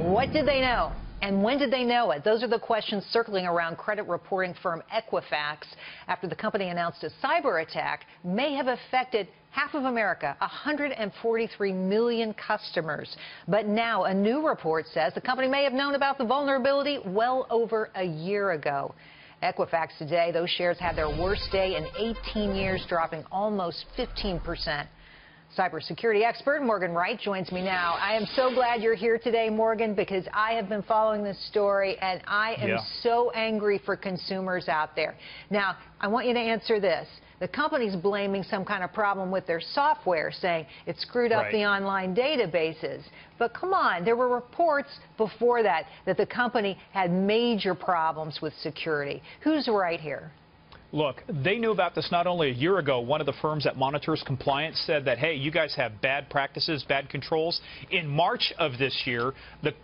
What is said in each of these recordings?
What did they know? And when did they know it? Those are the questions circling around credit reporting firm Equifax after the company announced a cyber attack may have affected half of America, 143 million customers. But now a new report says the company may have known about the vulnerability well over a year ago. Equifax today, those shares had their worst day in 18 years, dropping almost 15%. Cybersecurity expert Morgan Wright joins me now. I am so glad you're here today, Morgan, because I have been following this story, and I am so angry for consumers out there. Now, I want you to answer this. The company's blaming some kind of problem with their software, saying it screwed up the online databases. But come on, there were reports before that the company had major problems with security. Who's right here? Look, they knew about this not only a year ago. One of the firms that monitors compliance said that, hey, you guys have bad practices, bad controls. In March of this year,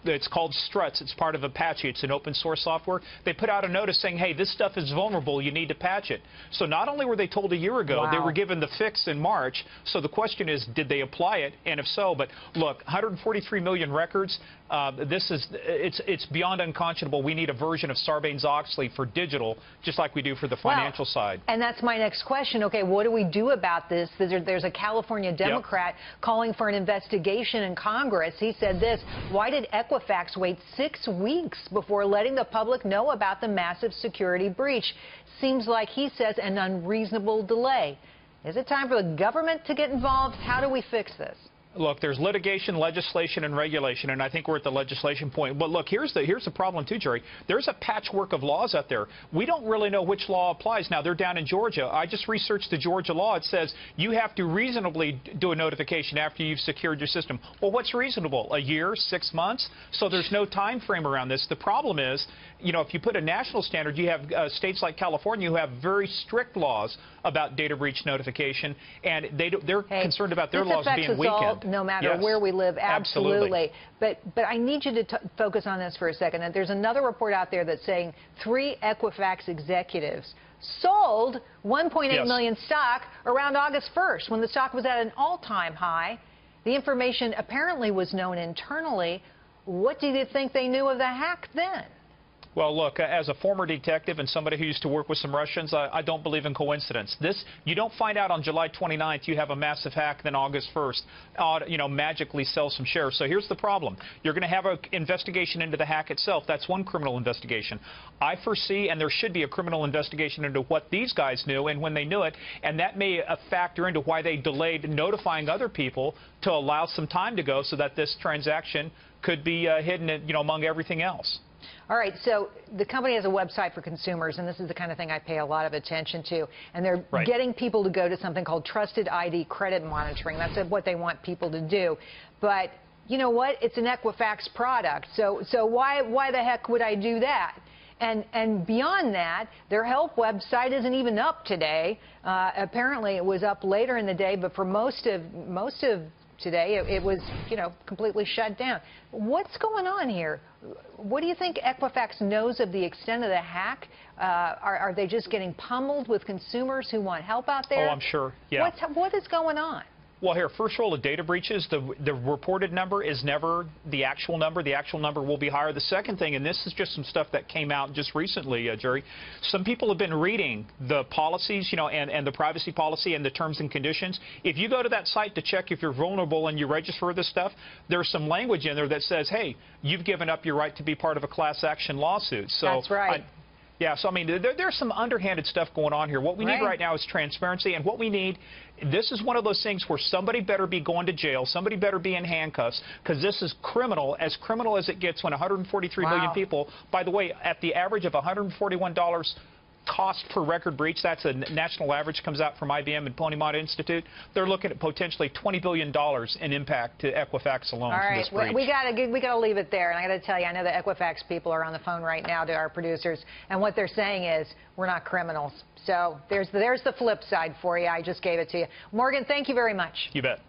it's called Struts. It's part of Apache. It's an open source software. They put out a notice saying, hey, this stuff is vulnerable. You need to patch it. So not only were they told a year ago, they were given the fix in March. So the question is, did they apply it? And if so, but look, 143 million records. It's beyond unconscionable. We need a version of Sarbanes-Oxley for digital, just like we do for the financial side. And that's my next question. Okay, what do we do about this? There's a California Democrat calling for an investigation in Congress. He said this: why did Equifax wait 6 weeks before letting the public know about the massive security breach? Seems like, he says, an unreasonable delay. Is it time for the government to get involved? How do we fix this? Look, there's litigation, legislation, and regulation, and I think we're at the legislation point. But look, here's the problem too, Jerry. There's a patchwork of laws out there. We don't really know which law applies. Now, they're down in Georgia. I just researched the Georgia law. It says you have to reasonably do a notification after you've secured your system. Well, what's reasonable? A year, 6 months? So there's no time frame around this. The problem is, you know, if you put a national standard, you have states like California who have very strict laws about data breach notification, and they're concerned about their laws being weakened. No matter where we live, absolutely. But I need you to focus on this for a second. And there's another report out there that's saying 3 Equifax executives sold 1.8 million stock around August 1st, when the stock was at an all-time high. The information apparently was known internally. What do you think they knew of the hack then? Well, look, as a former detective and somebody who used to work with some Russians, I don't believe in coincidence. You don't find out on July 29th you have a massive hack, then August 1st, magically sell some shares. So here's the problem. You're going to have an investigation into the hack itself. That's one criminal investigation. I foresee, and there should be a criminal investigation into what these guys knew and when they knew it, and that may factor into why they delayed notifying other people to allow some time to go so that this transaction could be hidden, among everything else. All right, so the company has a website for consumers, and this is the kind of thing I pay a lot of attention to. And they're getting people to go to something called Trusted ID Credit Monitoring. That's what they want people to do. But you know what? It's an Equifax product. So why the heck would I do that? And beyond that, their help website isn't even up today. Apparently, it was up later in the day, but for most of today, it was, completely shut down. What's going on here? What do you think Equifax knows of the extent of the hack? Are they just getting pummeled with consumers who want help out there? Oh, I'm sure. Yeah. What is going on? Well, here, first of all, the data breaches, the reported number is never the actual number. The actual number will be higher. The second thing, and this is just some stuff that came out just recently, Jerry, some people have been reading the policies, and the privacy policy and the terms and conditions. If you go to that site to check if you're vulnerable and you register for this stuff, there's some language in there that says, hey, you've given up your right to be part of a class action lawsuit. So that's right. So, I mean, there's some underhanded stuff going on here. What we need right now is transparency, and what we need, this is one of those things where somebody better be going to jail, somebody better be in handcuffs, because this is criminal as it gets when 143 million people, by the way, at the average of $141 cost per record breach, that's a national average, comes out from IBM and Pony Mott Institute. They're looking at potentially $20 billion in impact to Equifax alone. All right, from this breach. we got to leave it there. And I got to tell you, I know the Equifax people are on the phone right now to our producers, and what they're saying is we're not criminals. So there's the flip side for you. I just gave it to you. Morgan, thank you very much. You bet.